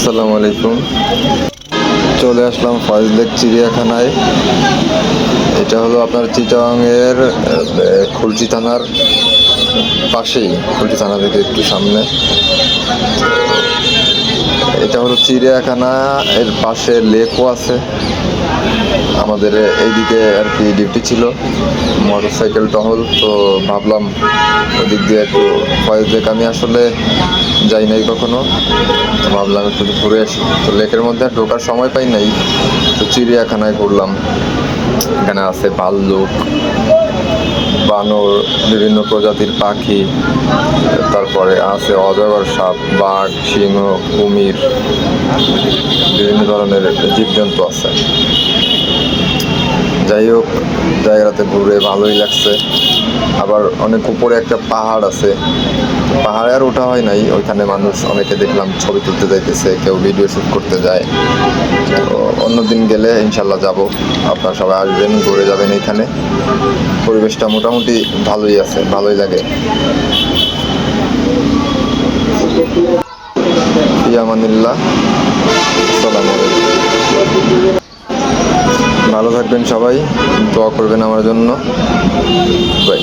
আসসালামু আলাইকুম। চলে আসলাম ফয়েজ লেক চিড়িয়াখানায়। এটা হলো আপনার চিটাগাংয়ের খুলশী থানার পাশেই, খুলশী থানা থেকে একটু সামনে। এটা হলো চিড়িয়াখানা, এর পাশে লেকও আছে। আমাদের এইদিকে আর কি ডিউটি ছিল, মোটরসাইকেল টহল, তো ভাবলাম ওদিক দিয়ে একটু ফয়েজ লেক আমি আসলে যাই নাই কখনো, তো ভাবলাম একটু ঘুরে আসি। তো লেকের মধ্যে আর ঢোকার সময় পাই নাই, তো চিড়িয়াখানায় ঘুরলাম। এখানে আছে ভাল্লুক, বানর, বিভিন্ন প্রজাতির পাখি, তারপরে আছে অজগর সাপ, বাঘ, সিংহ, কুমির, বিভিন্ন ধরনের জীবজন্তু আছে। যাই হোক, জায়গাতে ঘুরে ভালোই লাগছে। আবার অনেক উপরে একটা পাহাড় আছে, পাহাড়ে আর ওঠা হয় নাই। ওইখানে মানুষ অনেকে দেখলাম ছবি তুলতে যাইতেছে, কেউ ভিডিও শ্যুট করতে যায়। তো অন্যদিন গেলে ইনশাল্লাহ যাব, আপনারা সবাই আসবেন, ঘুরে যাবেন। এইখানে পরিবেশটা মোটামুটি ভালোই আছে, ভালোই লাগে। ইয়ামানিল্লাহ, আসসালামু আলাইকুম। ভালো থাকবেন সবাই, দোয়া করবেন আমার জন্য। বাই।